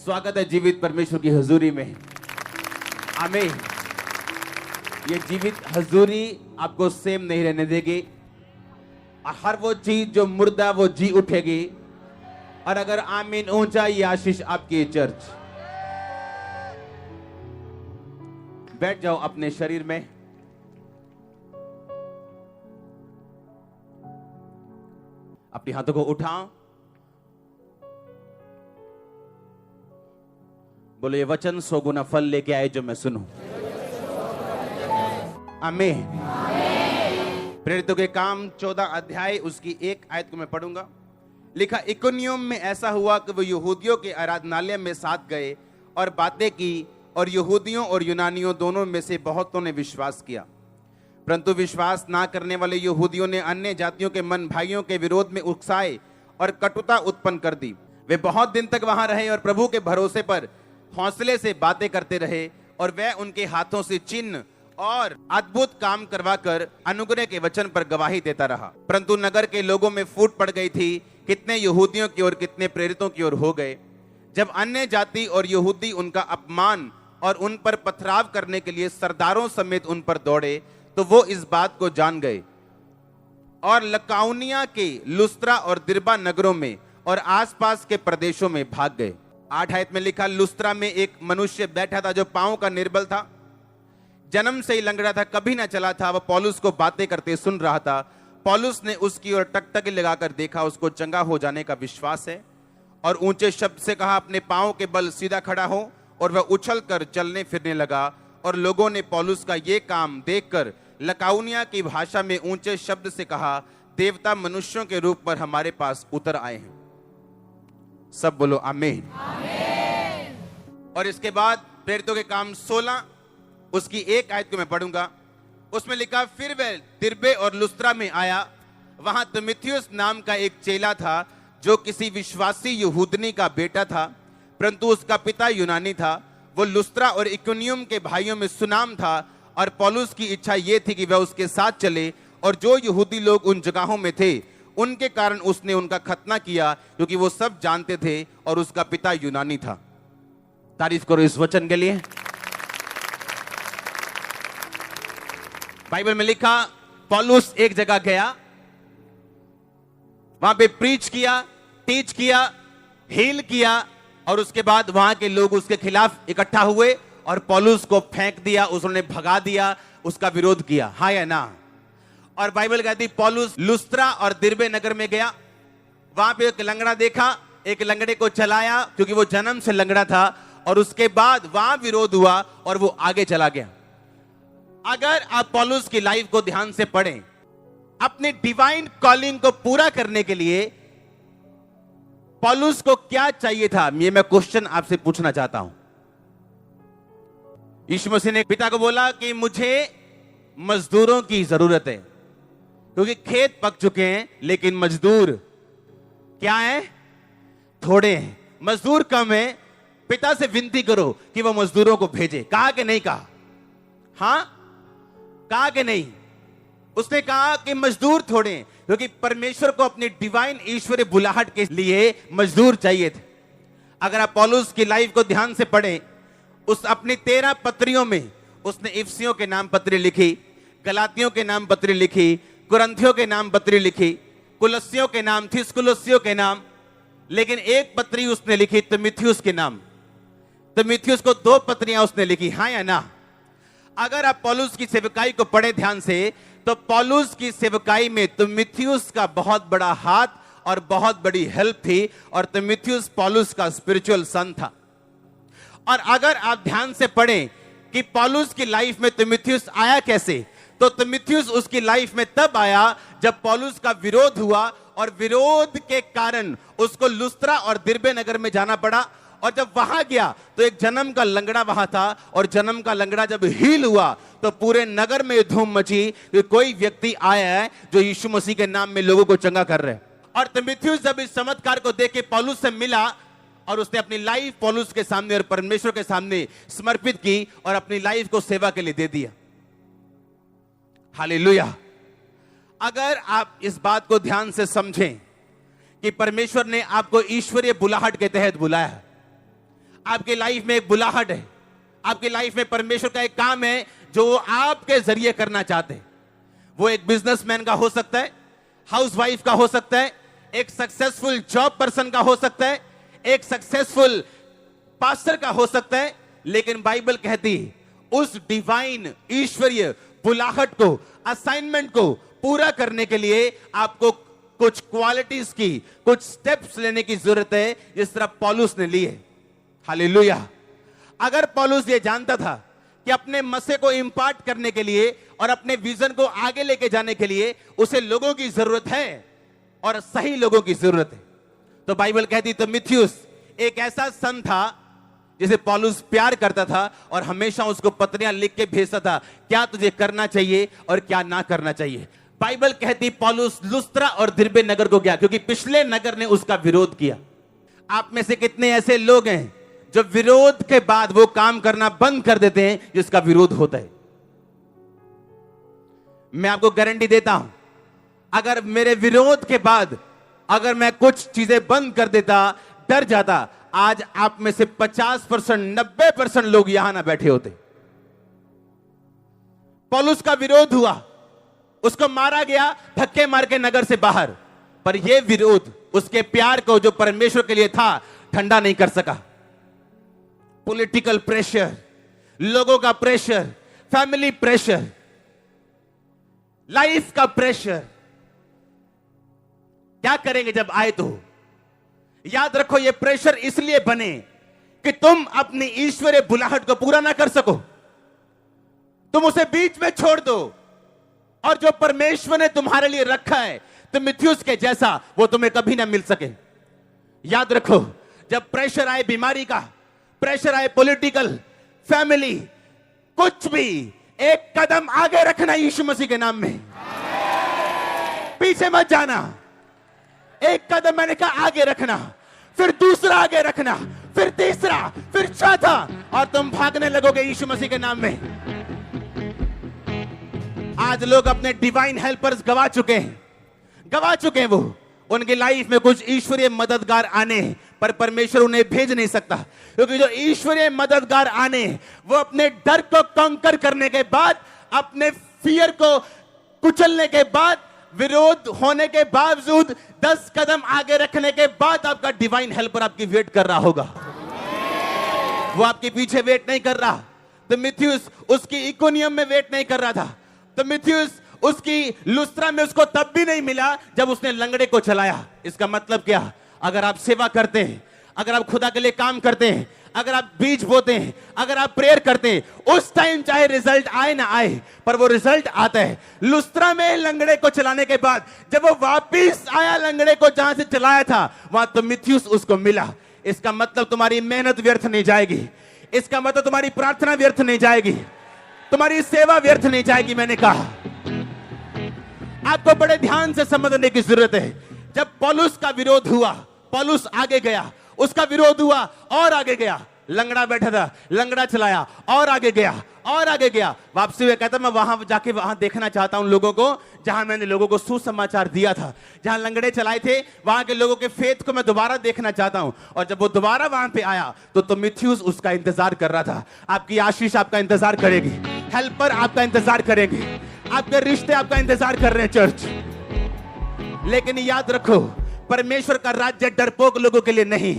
स्वागत है जीवित परमेश्वर की हजूरी में। आमीन। ये जीवित हजूरी आपको सेम नहीं रहने देगी। हर वो चीज जो मुर्दा वो जी उठेगी। और अगर आमीन ऊंचा, ये आशीष आपकी चर्च। बैठ जाओ अपने शरीर में। अपने हाथों को उठाओ। बोलो, ये वचन 100 गुना फल लेके आए जो मैं सुनूं। आमीन। प्रेरितों के काम 14 अध्याय उसकी 1 आयत को मैं पढ़ूंगा। लिखा, इकुनियुम में ऐसा हुआ कि वो यहूदियों के आराधनालय में साथ गए और बातें की, और यहूदियों और यूनानियों दोनों में से बहुतों ने विश्वास किया। परंतु विश्वास ना करने वाले यहूदियों ने अन्य जातियों के मन भाइयों के विरोध में उकसाए और कटुता उत्पन्न कर दी। वे बहुत दिन तक वहां रहे और प्रभु के भरोसे पर हौसले से बातें करते रहे, और वह उनके हाथों से चिन्ह और अद्भुत काम करवाकर अनुग्रह के वचन पर गवाही देता रहा। परंतु नगर के लोगों में फूट पड़ गई थी, कितने यहूदियों की ओर कितने प्रेरितों की ओर हो गए। जब अन्य जाति और यहूदी उनका अपमान और उन पर पथराव करने के लिए सरदारों समेत उन पर दौड़े, तो वो इस बात को जान गए और लकाउनिया के लुस्त्रा और दिर्बा नगरों में और आसपास के प्रदेशों में भाग गए। 8 आयत में लिखा, लुस्त्रा में एक मनुष्य बैठा था जो पांव का निर्बल था, जन्म से ही लंगड़ा था, कभी ना चला था। वह पौलुस को बातें करते सुन रहा था। पौलुस ने उसकी ओर टकटकी लगाकर देखा, उसको चंगा हो जाने का विश्वास है, और ऊंचे शब्द से कहा, अपने पांव के बल सीधा खड़ा हो। और वह उछल कर चलने फिरने लगा। और लोगों ने पौलुस का ये काम देखकर लकाउनिया की भाषा में ऊंचे शब्द से कहा, देवता मनुष्यों के रूप पर हमारे पास उतर आए हैं। सब बोलो आमीन। और इसके बाद प्रेरितों के काम 16 उसकी 1 आयत को मैं पढ़ूंगा। उसमें लिखा, फिर वह दिर्बे और लुस्त्रा में आया। वहां तीमुथियुस नाम का एक चेला था जो किसी विश्वासी यहूदनी का बेटा था, परंतु उसका पिता यूनानी था। वो लुस्त्रा और इकुनियुम के भाइयों में सुनाम था, और पौलुस की इच्छा यह थी कि वह उसके साथ चले। और जो यहूदी लोग उन जगहों में थे, उनके कारण उसने उनका खतना किया, क्योंकि वो सब जानते थे और उसका पिता यूनानी था। तारीफ करो इस वचन के लिए। बाइबल में लिखा, पौलुस एक जगह गया, वहां पे प्रीच किया, टीच किया, हील किया, और उसके बाद वहां के लोग उसके खिलाफ इकट्ठा हुए और पौलुस को फेंक दिया, उसने भगा दिया, उसका विरोध किया। हाँ या ना? और बाइबल कहती, पौलुस लुस्त्रा और दिर्बे नगर में गया। वहां पे एक लंगड़ा देखा, एक लंगड़े को चलाया, क्योंकि वो जन्म से लंगड़ा था, और उसके बाद वहां विरोध हुआ और वो आगे चला गया। अगर आप पौलुस की लाइफ को ध्यान से पढ़ें, अपने डिवाइन कॉलिंग को पूरा करने के लिए पौलुस को क्या चाहिए था, ये मैं क्वेश्चन आपसे पूछना चाहता हूं। यीशु मसीह ने पिता को बोला कि मुझे मजदूरों की जरूरत है, क्योंकि खेत पक चुके हैं, लेकिन मजदूर क्या है? थोड़े हैं, मजदूर कम है। पिता से विनती करो कि वो मजदूरों को भेजे। कहा कि नहीं कहा? हां, कहा कि नहीं? उसने कहा कि मजदूर थोड़े हैं, क्योंकि परमेश्वर को अपनी डिवाइन ईश्वरीय बुलाहट के लिए मजदूर चाहिए थे। अगर आप पौलुस की लाइफ को ध्यान से पढ़ें, उस अपनी 13 पत्रियों में उसने इफिसियों के नाम पत्री लिखी, गलातियों के नाम पत्री लिखी, कुरिन्थियों के नाम पत्री लिखी, कुलस्सियों के नाम, थिस्कुलुस्सियों के नाम, लेकिन एक पत्री उसने लिखी तीमुथियुस के नाम। तीमुथियुस को 2 पत्रियां उसने लिखी। हाँ या ना? अगर आप पौलुस की सेवकाई को पढ़े ध्यान से, तो पौलुस की सेवकाई में तीमुथियुस का बहुत बड़ा हाथ और बहुत बड़ी हेल्प थी, और तीमुथियुस पौलुस का स्पिरिचुअल सन था। और अगर आप ध्यान से पढ़ें कि पौलुस की लाइफ में तीमुथियुस आया कैसे, तो तीमुथियुस उसकी लाइफ में तब आया जब पौलुस का विरोध हुआ, और विरोध के कारण उसको लुस्त्रा और दिर्बे नगर में जाना पड़ा। और जब वहां गया तो एक जन्म का लंगड़ा वहां था, और जन्म का लंगड़ा जब हील हुआ तो पूरे नगर में धूम मची कि कोई व्यक्ति आया है जो यीशु मसीह के नाम में लोगों को चंगा कर रहे हैं। और तीमुथियुस जब इस चमत्कार को देख के पौलुस से मिला, और उसने अपनी लाइफ पौलुस के सामने और परमेश्वर के सामने समर्पित की, और अपनी लाइफ को सेवा के लिए दे दिया। हालेलुया। अगर आप इस बात को ध्यान से समझें कि परमेश्वर ने आपको ईश्वरीय बुलाहट के तहत बुलाया है, आपके लाइफ में एक बुलाहट है, आपकी लाइफ में परमेश्वर का एक काम है जो वो आपके जरिए करना चाहते हैं। वो एक बिजनेसमैन का हो सकता है, हाउसवाइफ का हो सकता है, एक सक्सेसफुल जॉब पर्सन का हो सकता है, एक सक्सेसफुल पास्टर का हो सकता है। लेकिन बाइबल कहती है उस डिवाइन ईश्वरीय बुलाहट को, असाइनमेंट को पूरा करने के लिए आपको कुछ क्वालिटीज की, कुछ स्टेप्स लेने की जरूरत है, जिस तरह पौलुस ने ली है। हालेलुया। अगर पौलुस ये जानता था कि अपने मसे को इंपार्ट करने के लिए और अपने विजन को आगे लेके जाने के लिए उसे लोगों की जरूरत है और सही लोगों की जरूरत है, तो बाइबल कहती तीमुथियुस एक ऐसा सन था जिसे पौलुस प्यार करता था और हमेशा उसको पत्रियां लिख के भेजता था, क्या तुझे करना चाहिए और क्या ना करना चाहिए। बाइबल कहती पौलुस लुस्त्रा और दिरबे नगर को गया क्योंकि पिछले नगर ने उसका विरोध किया। आप में से कितने ऐसे लोग हैं जो विरोध के बाद वो काम करना बंद कर देते हैं जिसका विरोध होता है? मैं आपको गारंटी देता हूं, अगर मेरे विरोध के बाद अगर मैं कुछ चीजें बंद कर देता, डर जाता, आज आप में से 50%, 90% लोग यहां ना बैठे होते। पौलुस का विरोध हुआ, उसको मारा गया धक्के मार के नगर से बाहर, पर यह विरोध उसके प्यार को जो परमेश्वर के लिए था ठंडा नहीं कर सका। पॉलिटिकल प्रेशर, लोगों का प्रेशर, फैमिली प्रेशर, लाइफ का प्रेशर, क्या करेंगे जब आए? तो याद रखो ये प्रेशर इसलिए बने कि तुम अपनी ईश्वरीय बुलाहट को पूरा ना कर सको, तुम उसे बीच में छोड़ दो, और जो परमेश्वर ने तुम्हारे लिए रखा है तीमुथियुस के जैसा वो तुम्हें कभी ना मिल सके। याद रखो जब प्रेशर आए बीमारी का, प्रेशर आए पॉलिटिकल, फैमिली, कुछ भी, एक कदम आगे रखना यीशु मसीह के नाम में, पीछे मत जाना। एक कदम मैंने कहा आगे रखना, फिर दूसरा आगे रखना, फिर तीसरा, फिर चौथा, और तुम भागने लगोगे यीशु मसीह के नाम में। आज लोग अपने डिवाइन हेल्पर्स गवा चुके हैं वो उनकी लाइफ में कुछ ईश्वरीय मददगार आने, पर परमेश्वर उन्हें भेज नहीं सकता, क्योंकि जो ईश्वरीय मददगार आने वो अपने डर को कॉन्कर करने के बाद, अपने फियर को कुचलने के बाद, विरोध होने के बावजूद 10 कदम आगे रखने के बाद आपका डिवाइन हेल्पर आपकी वेट कर रहा होगा। वो आपके पीछे वेट नहीं कर रहा। तीमुथियुस उसकी इकोनियम में वेट नहीं कर रहा था। तीमुथियुस उसकी लुस्त्रा में उसको तब भी नहीं मिला जब उसने लंगड़े को चलाया। इसका मतलब क्या? अगर आप सेवा करते हैं, अगर आप खुदा के लिए काम करते हैं, अगर आप बीज बोते हैं, अगर आप प्रेयर करते हैं, उस टाइम चाहे रिजल्ट आए ना आए, पर वो रिजल्ट आता है। लुस्त्रा में लंगड़े को चलाने के बाद जब वो वापिस आया लंगड़े को जहां से चलाया था, वहां तीमुथियुस उसको मिला। इसका मतलब तुम्हारी मेहनत व्यर्थ नहीं जाएगी, इसका मतलब तुम्हारी प्रार्थना व्यर्थ नहीं जाएगी, तुम्हारी सेवा व्यर्थ नहीं जाएगी। मैंने कहा आपको बड़े ध्यान से समझने की जरूरत है। जब पौलुस का विरोध हुआ, पौलुस आगे गया, उसका विरोध हुआ और आगे गया। लंगड़ा बैठा था, लंगड़ा चलाया और आगे गया और आगे गया। वापसी में कहता मैं वहां जाके वहां देखना चाहता हूं लोगों को जहां मैंने लोगों को सुसमाचार दिया था, जहां लंगड़े चलाए थे, वहां के लोगों के फेथ को मैं दोबारा देखना चाहता हूं। और जब वो दोबारा वहां पे आया तो तीमुथियुस उसका इंतजार कर रहा था। आपकी आशीष आपका इंतजार करेगी, हेल्पर आपका इंतजार करेंगे, आपके रिश्ते आपका इंतजार कर रहे हैं चर्च। लेकिन याद रखो परमेश्वर का राज्य डरपोक लोगों के लिए नहीं,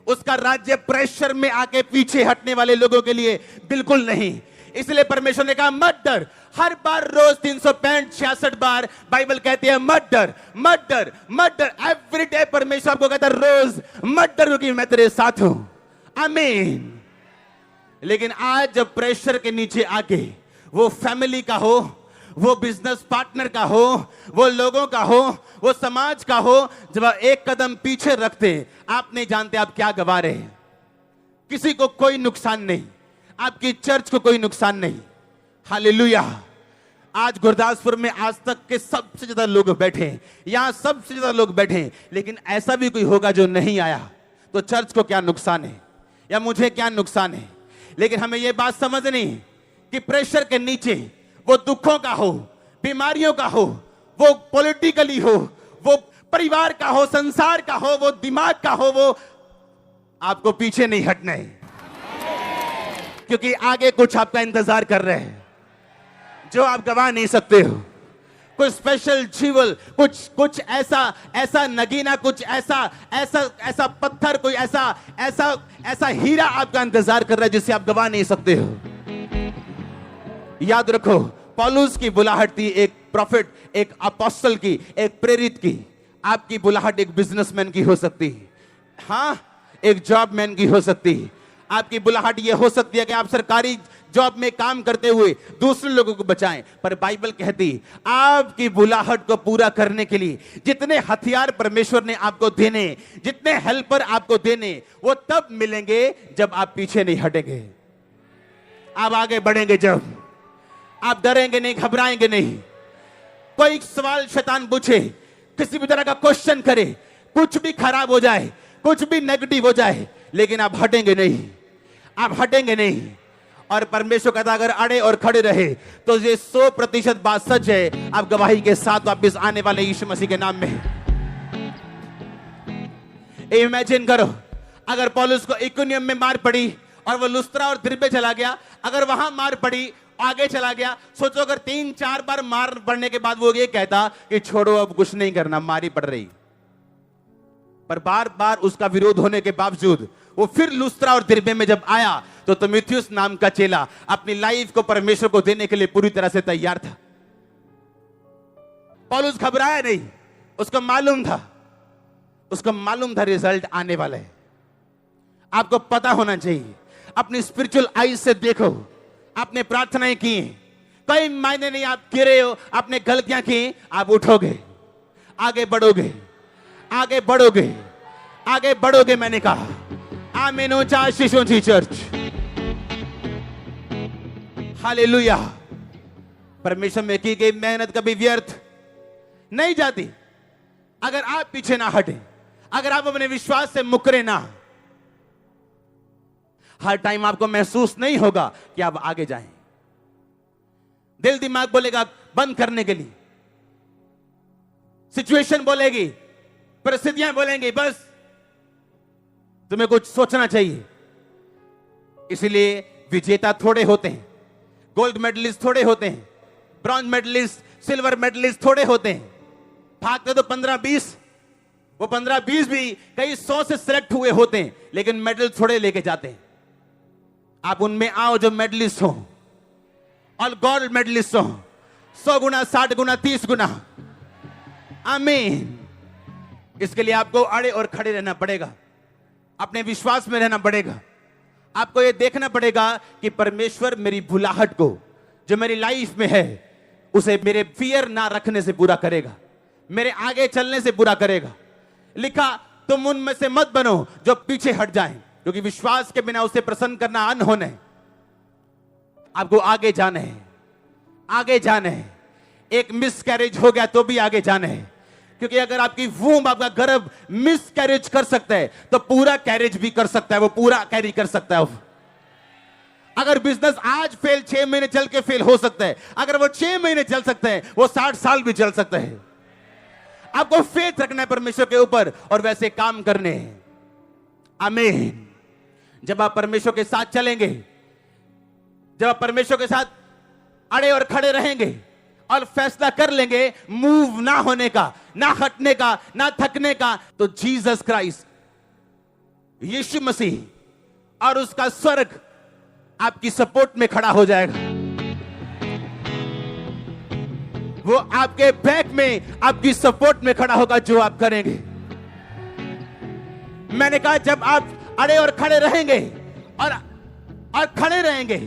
उसका राज्य प्रेशर में आके पीछे हटने वाले लोगों के लिए बिल्कुल नहीं। इसलिए परमेश्वर ने कहा मत डर। हर बार रोज 365-66 बार बाइबल कहती है मत डर, मत डर, मत डर। एवरी डे परमेश्वर आपको कहता है रोज मत डर क्योंकि मैं तेरे साथ हूं। आमीन। लेकिन आज जब प्रेशर के नीचे आके, वो फैमिली का हो, वो बिजनेस पार्टनर का हो, वो लोगों का हो, वो समाज का हो, जब आप एक कदम पीछे रखते हैं, आप नहीं जानते आप क्या गवा रहे हैं। किसी को कोई नुकसान नहीं, आपकी चर्च को कोई नुकसान नहीं। हालेलुया। आज गुरदासपुर में आज तक के सबसे ज्यादा लोग बैठे हैं, यहां सबसे ज्यादा लोग बैठे हैं, लेकिन ऐसा भी कोई होगा जो नहीं आया, तो चर्च को क्या नुकसान है या मुझे क्या नुकसान है। लेकिन हमें यह बात समझनी कि प्रेशर के नीचे, वो दुखों का हो, बीमारियों का हो, वो पॉलिटिकली हो, वो परिवार का हो, संसार का हो, वो दिमाग का हो, वो आपको पीछे नहीं हटना है। क्योंकि आगे कुछ आपका इंतजार कर रहे हैं जो आप गवा नहीं सकते हो। कुछ स्पेशल जीवल, कुछ ऐसा नगीना, कुछ ऐसा पत्थर, कोई ऐसा हीरा आपका इंतजार कर रहा है जिसे आप गवा नहीं सकते हो। याद रखो, पौलुस की बुलाहट थी एक प्रॉफिट, एक अपोस्टल की, एक प्रेरित की। आपकी बुलाहट एक बिजनेसमैन की हो सकती है, हाँ, एक जॉबमैन की हो सकती है। आपकी बुलाहट यह हो सकती है कि आप सरकारी जॉब में काम करते हुए दूसरे लोगों को बचाएं, पर बाइबल कहती आपकी बुलाहट को पूरा करने के लिए जितने हथियार परमेश्वर ने आपको देने, जितने हेल्पर आपको देने, वो तब मिलेंगे जब आप पीछे नहीं हटेंगे, आप आगे बढ़ेंगे, जब आप डरेंगे नहीं, घबराएंगे नहीं। कोई सवाल शैतान पूछे, किसी भी तरह का क्वेश्चन करे, कुछ भी खराब हो जाए, कुछ भी नेगेटिव हो जाए, लेकिन आप हटेंगे नहीं, आप हटेंगे नहीं। और परमेश्वर कहता अगर अड़े और खड़े रहे तो ये 100% बात सच है, आप गवाही के साथ वापिस आने वाले यीशु मसीह के नाम में। इमेजिन करो अगर पौलुस को इकुनियम में मार पड़ी और वो लुस्त्रा और दिरबे चला गया, अगर वहां मार पड़ी, आगे चला गया, सोचो अगर 3-4 बार मार पड़ने के बाद वो ये कहता कि छोड़ो अब कुछ नहीं करना, मारी पड़ रही, पर बार बार उसका विरोध होने के बावजूद वो फिर लुस्त्रा और दिरबे में जब आया तो तीमुथियुस नाम का चेला अपनी लाइफ को परमेश्वर को देने के लिए पूरी तरह से तैयार था। पौलुस घबराया नहीं, उसको मालूम था रिजल्ट आने वाला है। आपको पता होना चाहिए, अपनी स्पिरिचुअल आईज से देखो, आपने प्रार्थनाएं की, कोई मायने नहीं, आप गिरे हो, आपने गलतियां की, आप उठोगे, आगे बढ़ोगे, आगे बढ़ोगे, आगे बढ़ोगे। मैंने कहा आमीन ऊंचा शिशु जी चर्च, हालेलुया। परमेश्वर में की गई मेहनत कभी व्यर्थ नहीं जाती अगर आप पीछे ना हटे, अगर आप अपने विश्वास से मुकरे ना। हर टाइम आपको महसूस नहीं होगा कि आप आगे जाएं, दिल दिमाग बोलेगा बंद करने के लिए, सिचुएशन बोलेगी, परिस्थितियां बोलेंगी बस तुम्हें कुछ सोचना चाहिए। इसलिए विजेता थोड़े होते हैं, गोल्ड मेडलिस्ट थोड़े होते हैं, ब्रॉन्ज मेडलिस्ट, सिल्वर मेडलिस्ट थोड़े होते हैं। भागते तो 15-20, वो 15-20 भी कई 100 से सिलेक्ट हुए होते हैं, लेकिन मेडल थोड़े लेके जाते हैं। आप उनमें आओ जो मेडलिस्ट हो और गोल्ड मेडलिस्ट हो, 100 गुना, 60 गुना, 30 गुना। आमीन। इसके लिए आपको अड़े और खड़े रहना पड़ेगा, अपने विश्वास में रहना पड़ेगा। आपको यह देखना पड़ेगा कि परमेश्वर मेरी बुलाहट को जो मेरी लाइफ में है उसे मेरे फियर ना रखने से पूरा करेगा, मेरे आगे चलने से पूरा करेगा। लिखा तुम उनमें से मत बनो जो पीछे हट जाएं, क्योंकि विश्वास के बिना उसे प्रसन्न करना अनहोना है। आपको आगे जाना है, आगे जाना है। एक मिस कैरेज हो गया तो भी आगे जाना है, क्योंकि अगर आपकी वूम्ब, आपका गर्भ मिस कैरेज कर सकता है तो पूरा कैरेज भी कर सकता है, वो पूरा कैरी कर सकता है। अगर बिजनेस आज फेल, 6 महीने चल के फेल हो सकता है, अगर वो 6 महीने चल सकते हैं, वो 60 साल भी चल सकता है। आपको फेथ रखना है परमेश्वर के ऊपर और वैसे काम करने हैं। आमीन। जब आप परमेश्वर के साथ चलेंगे, जब आप परमेश्वर के साथ अड़े और खड़े रहेंगे और फैसला कर लेंगे मूव ना होने का, ना हटने का, ना थकने का, तो जीसस क्राइस्ट, यीशु मसीह और उसका स्वर्ग आपकी सपोर्ट में खड़ा हो जाएगा। वो आपके बैक में, आपकी सपोर्ट में खड़ा होगा जो आप करेंगे। मैंने कहा जब आप अड़े और खड़े रहेंगे और खड़े रहेंगे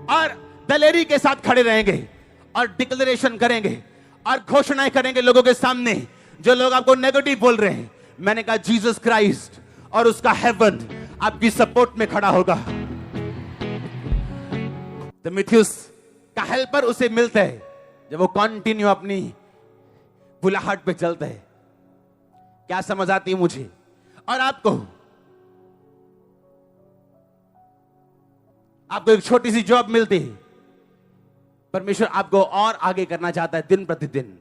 और दलेरी के साथ खड़े रहेंगे और डिक्लेरेशन करेंगे और घोषणाएं करेंगे लोगों के सामने, जो लोग आपको नेगेटिव बोल रहे हैं, मैंने कहा जीसस क्राइस्ट और उसका हेवन आपकी सपोर्ट में खड़ा होगा। तीमुथियुस का हेल्पर उसे मिलता है जब वो कंटिन्यू अपनी बुलाहट पे चलता है। क्या समझ आती है मुझे और आपको एक छोटी सी जॉब मिलती है, परमेश्वर आपको और आगे करना चाहता है दिन प्रतिदिन,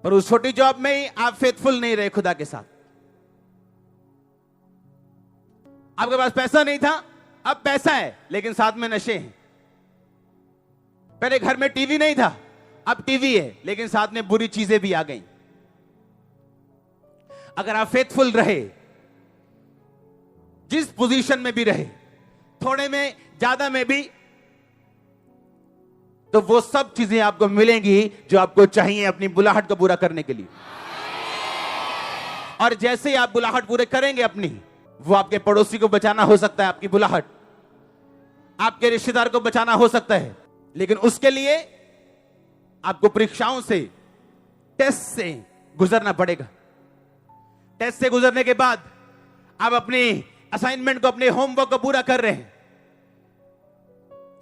पर उस छोटी जॉब में ही आप फेथफुल नहीं रहे खुदा के साथ। आपके पास पैसा नहीं था, अब पैसा है लेकिन साथ में नशे हैं। पहले घर में टीवी नहीं था, अब टीवी है लेकिन साथ में बुरी चीजें भी आ गई। अगर आप फेथफुल रहे, जिस पोजीशन में भी रहे, थोड़े में ज्यादा में भी, तो वो सब चीजें आपको मिलेंगी जो आपको चाहिए अपनी बुलाहट को पूरा करने के लिए। और जैसे ही आप बुलाहट पूरे करेंगे अपनी, वो आपके पड़ोसी को बचाना हो सकता है, आपकी बुलाहट, आपके रिश्तेदार को बचाना हो सकता है, लेकिन उसके लिए आपको परीक्षाओं से, टेस्ट से गुजरना पड़ेगा। टेस्ट से गुजरने के बाद आप अपनी असाइनमेंट को, अपने होमवर्क को पूरा कर रहे हैं,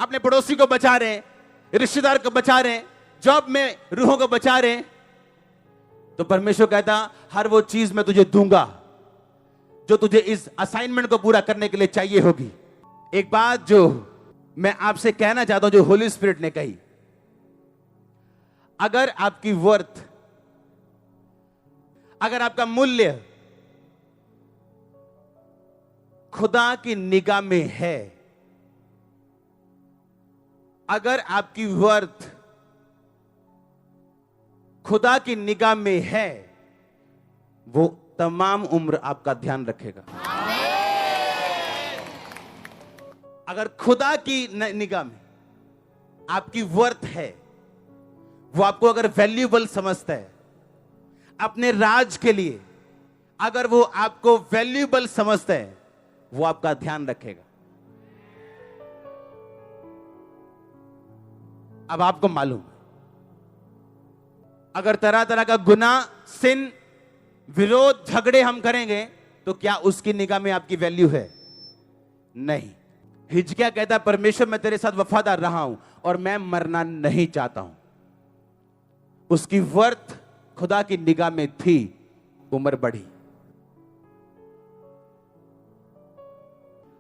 अपने पड़ोसी को बचा रहे हैं, रिश्तेदार को बचा रहे हैं, जॉब में रूहों को बचा रहे हैं, तो परमेश्वर कहता हर वो चीज मैं तुझे दूंगा जो तुझे इस असाइनमेंट को पूरा करने के लिए चाहिए होगी। एक बात जो मैं आपसे कहना चाहता हूं, जो होली स्पिरिट ने कही, अगर आपकी वर्थ, अगर आपका मूल्य खुदा की निगाह में है, अगर आपकी वर्थ खुदा की निगाह में है, वो तमाम उम्र आपका ध्यान रखेगा। अगर खुदा की निगाह में आपकी वर्थ है, वो आपको अगर वैल्यूएबल समझता है अपने राज के लिए, अगर वो आपको वैल्यूएबल समझता है, वो आपका ध्यान रखेगा। अब आपको मालूम, अगर तरह तरह का गुनाह, सिन, विरोध, झगड़े हम करेंगे, तो क्या उसकी निगाह में आपकी वैल्यू है? नहीं। हिजकिय्याह कहता है परमेश्वर मैं तेरे साथ वफादार रहा हूं और मैं मरना नहीं चाहता हूं। उसकी वर्थ खुदा की निगाह में थी, उम्र बढ़ी।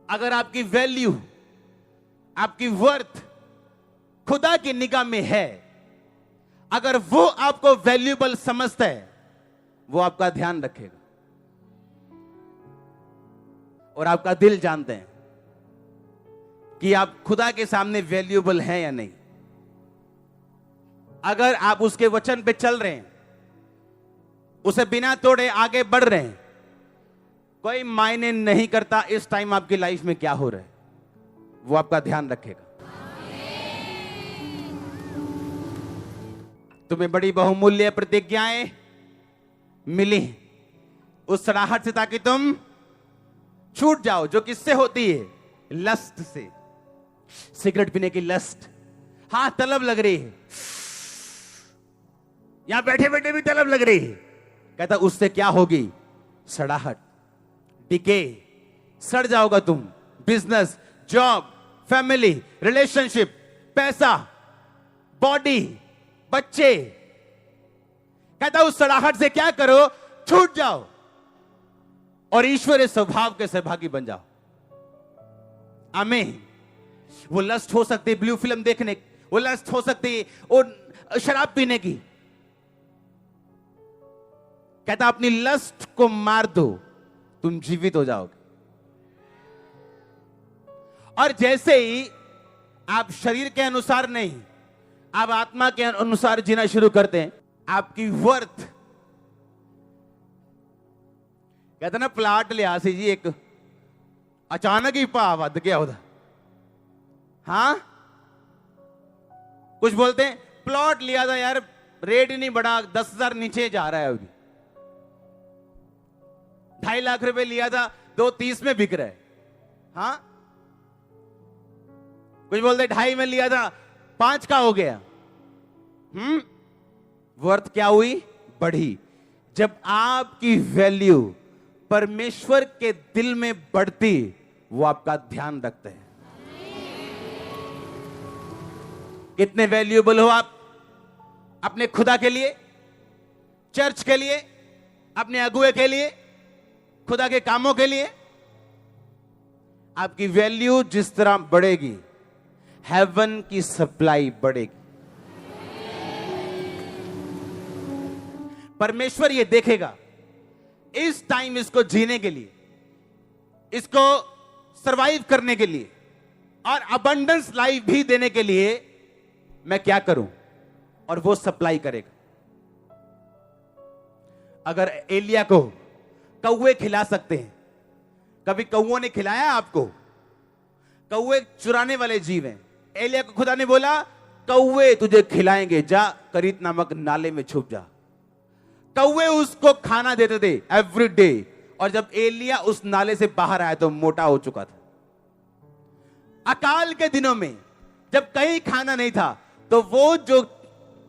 अगर आपकी वैल्यू, आपकी वर्थ खुदा की निगाह में है, अगर वो आपको वैल्यूएबल समझता है, वो आपका ध्यान रखेगा। और आपका दिल जानते हैं कि आप खुदा के सामने वैल्यूएबल हैं या नहीं। अगर आप उसके वचन पे चल रहे हैं, उसे बिना तोड़े आगे बढ़ रहे हैं, कोई मायने नहीं करता इस टाइम आपकी लाइफ में क्या हो रहा है, वो आपका ध्यान रखेगा। तुम्हें बड़ी बहुमूल्य प्रतिज्ञाएं मिली उस सड़ाहट से, ताकि तुम छूट जाओ, जो किससे होती है? लस्ट से। सिगरेट पीने की लस्ट, हाँ तलब लग रही है, यहां बैठे बैठे भी तलब लग रही है। कहता उससे क्या होगी? सड़ाहट, डिके, सड़ जाओगा तुम। बिजनेस, जॉब, फैमिली, रिलेशनशिप, पैसा, बॉडी, बच्चे। कहता उस सड़ाहट से क्या करो? छूट जाओ और ईश्वरीय स्वभाव के सहभागी बन जाओ। आमीन। वो लस्ट हो सकती है ब्लू फिल्म देखने, वो लस्ट हो सकती है वो शराब पीने की। कहता अपनी लस्ट को मार दो, तुम जीवित हो जाओगे। और जैसे ही आप शरीर के अनुसार नहीं, आप आत्मा के अनुसार जीना शुरू करते हैं, आपकी वर्थ, कहते ना प्लाट लिया सी जी, एक अचानक ही भाव वध गया उधर। हाँ कुछ बोलते हैं प्लॉट लिया था यार, रेट ही नहीं बढ़ा, 10,000 नीचे जा रहा है अभी। 2.5 लाख रुपए लिया था, 2.30 में बिक रहा है। हाँ कुछ बोलते 2.5 में लिया था, 5 का हो गया। वर्थ क्या हुई? बढ़ी। जब आपकी वैल्यू परमेश्वर के दिल में बढ़ती, वो आपका ध्यान रखते हैं। कितने वैल्यूएबल हो आप अपने खुदा के लिए, चर्च के लिए, अपने अगुए के लिए, खुदा के कामों के लिए। आपकी वैल्यू जिस तरह बढ़ेगी, हेवन की सप्लाई बढ़ेगी। परमेश्वर ये देखेगा इस टाइम इसको जीने के लिए, इसको सरवाइव करने के लिए और अबंडेंस लाइफ भी देने के लिए मैं क्या करूं, और वो सप्लाई करेगा। अगर एलिया को कौवे खिला सकते हैं, कभी कौओं ने खिलाया आपको? कौवे चुराने वाले जीव हैं। एलिया को खुदा ने बोला कौवे तुझे खिलाएंगे, जा करीत नामक नाले में छुप जा। कौवे उसको खाना देते थे एवरी डे, और जब एलिया उस नाले से बाहर आया तो मोटा हो चुका था। अकाल के दिनों में जब कहीं खाना नहीं था तो वो जो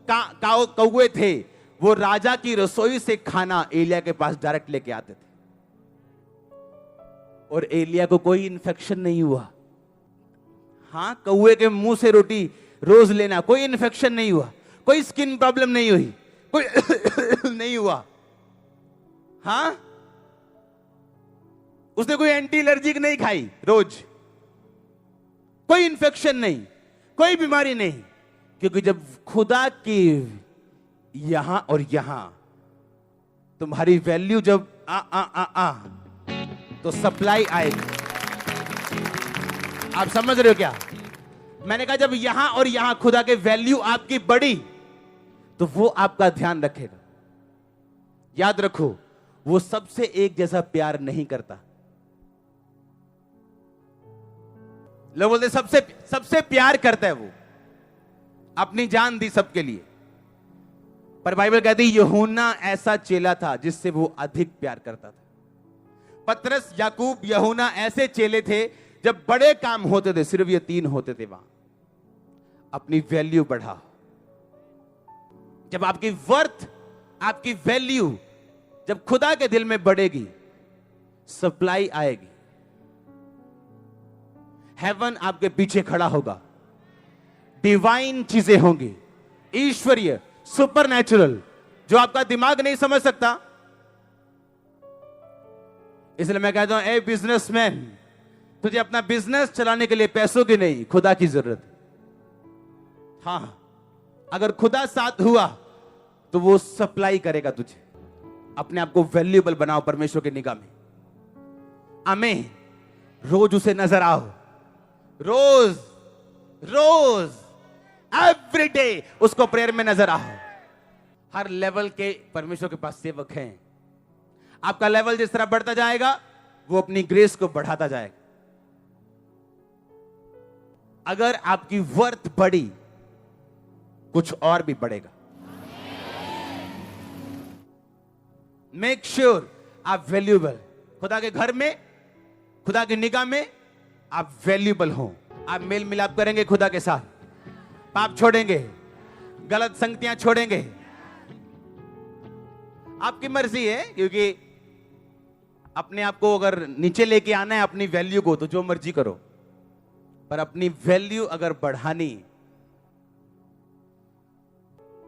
कौवे थे वो राजा की रसोई से खाना एलिया के पास डायरेक्ट लेके आते थे, और एलिया को कोई इन्फेक्शन नहीं हुआ। हां, कौवे के मुंह से रोटी रोज लेना, कोई इन्फेक्शन नहीं हुआ, कोई स्किन प्रॉब्लम नहीं हुई, कोई नहीं हुआ। हां, उसने कोई एंटी एलर्जिक नहीं खाई रोज, कोई इन्फेक्शन नहीं, कोई बीमारी नहीं, क्योंकि जब खुदा की यहां और यहां तुम्हारी वैल्यू जब आ तो सप्लाई आएगी। आप समझ रहे हो क्या? मैंने कहा जब यहां और यहां खुदा के वैल्यू आपकी बढ़ी तो वो आपका ध्यान रखेगा। याद रखो, वो सबसे एक जैसा प्यार नहीं करता। लोग बोलते सबसे प्यार करता है, वो अपनी जान दी सबके लिए, पर बाइबल कहती यूहन्ना ऐसा चेला था जिससे वो अधिक प्यार करता था। पतरस, याकूब, यूहन्ना ऐसे चेले थे जब बड़े काम होते थे, सिर्फ ये 3 होते थे वहां। अपनी वैल्यू बढ़ाओ। जब आपकी वर्थ, आपकी वैल्यू जब खुदा के दिल में बढ़ेगी, सप्लाई आएगी। हेवन आपके पीछे खड़ा होगा, डिवाइन चीजें होंगी, ईश्वरीय, सुपरनैचुरल, जो आपका दिमाग नहीं समझ सकता। इसलिए मैं कहता हूं, ए बिजनेसमैन, तुझे अपना बिजनेस चलाने के लिए पैसों की नहीं, खुदा की जरूरत है। हां, अगर खुदा साथ हुआ तो वो सप्लाई करेगा तुझे। अपने आप को वैल्यूएबल बनाओ परमेश्वर की निगाह में। आमीन। रोज उसे नजर आओ, रोज रोज एवरी डे उसको प्रेयर में नजर आओ। हर लेवल के परमेश्वर के पास सेवक हैं। आपका लेवल जिस तरह बढ़ता जाएगा, वो अपनी ग्रेस को बढ़ाता जाएगा। अगर आपकी वर्थ बढ़ी, कुछ और भी बढ़ेगा। मेक श्योर आप वैल्यूएबल, खुदा के घर में, खुदा की निगाह में आप वैल्यूएबल हो। आप मेल मिलाप करेंगे खुदा के साथ, पाप छोड़ेंगे, गलत संगतियां छोड़ेंगे। आपकी मर्जी है, क्योंकि अपने आप को अगर नीचे लेके आना है अपनी वैल्यू को, तो जो मर्जी करो, पर अपनी वैल्यू अगर बढ़ानी,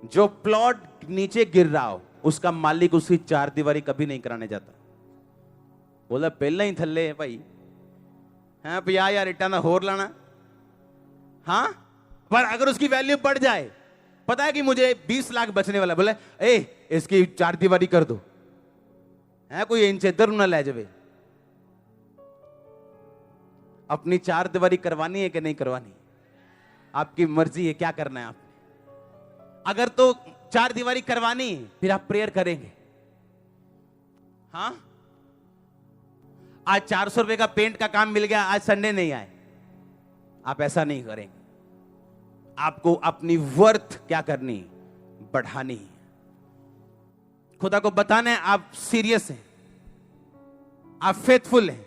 जो प्लॉट नीचे गिर रहा हो उसका मालिक उसकी 4 दीवारी कभी नहीं कराने जाता। बोला पहले ही थल्ले है भाई, हैं 50,000 इट्टा ना होर लाना। हाँ, पर अगर उसकी वैल्यू बढ़ जाए, पता है कि मुझे 20 लाख बचने वाला, बोले ए इसकी 4 दीवारी कर दो, है कोई इंच इधर ना ले जावे। अपनी 4 दीवारी करवानी है कि नहीं करवानी, आपकी मर्जी है, क्या करना है आपने। अगर तो 4 दीवारी करवानी, फिर आप प्रेयर करेंगे। हाँ, आज 400 रुपए का पेंट का काम मिल गया, आज संडे नहीं आए, आप ऐसा नहीं करेंगे। आपको अपनी वर्थ क्या करनी, बढ़ानी है। खुदा को बताना है आप सीरियस हैं, आप फेथफुल हैं,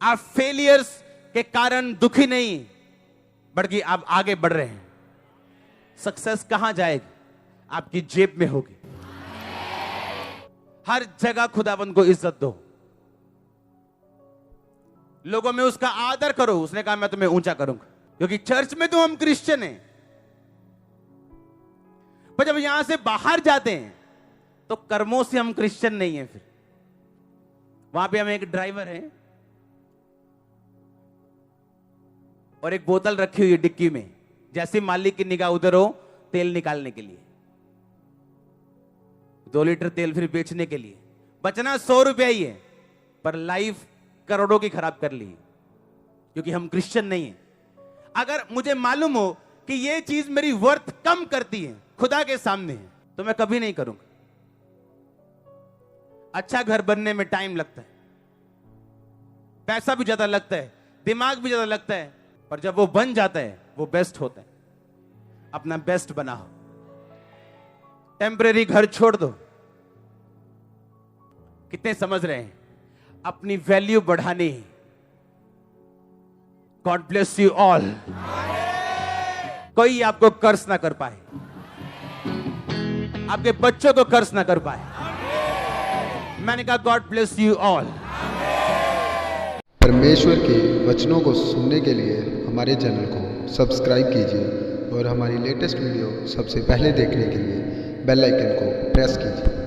आप फेलियर्स के कारण दुखी नहीं, बल्कि आप आगे बढ़ रहे हैं। सक्सेस कहां जाएगी? आपकी जेब में होगी। हर जगह खुदावंद को इज्जत दो, लोगों में उसका आदर करो। उसने कहा मैं तुम्हें ऊंचा करूंगा, क्योंकि चर्च में तो हम क्रिश्चियन हैं, पर जब यहां से बाहर जाते हैं तो कर्मों से हम क्रिश्चियन नहीं हैं। फिर वहां पे हम एक ड्राइवर हैं और एक बोतल रखी हुई है डिक्की में, जैसे मालिक की निगाह उधर हो, तेल निकालने के लिए, 2 लीटर तेल फिर बेचने के लिए। बचना 100 रुपया ही है, पर लाइफ करोड़ों की खराब कर ली, क्योंकि हम क्रिश्चियन नहीं हैं। अगर मुझे मालूम हो कि ये चीज मेरी वर्थ कम करती है खुदा के सामने, तो मैं कभी नहीं करूंगा। अच्छा घर बनने में टाइम लगता है, पैसा भी ज्यादा लगता है, दिमाग भी ज्यादा लगता है, पर जब वो बन जाता है वो बेस्ट होता है। अपना बेस्ट बनाओ, टेम्परेरी घर छोड़ दो। कितने समझ रहे हैं? अपनी वैल्यू बढ़ानी। God bless you all. कोई आपको कर्ज ना कर पाए, आपके बच्चों को कर्ज ना कर पाए। मैंने कहा गॉड ब्लेस यू ऑल। परमेश्वर के वचनों को सुनने के लिए हमारे चैनल को सब्सक्राइब कीजिए और हमारी लेटेस्ट वीडियो सबसे पहले देखने के लिए बेल आइकन को प्रेस कीजिए।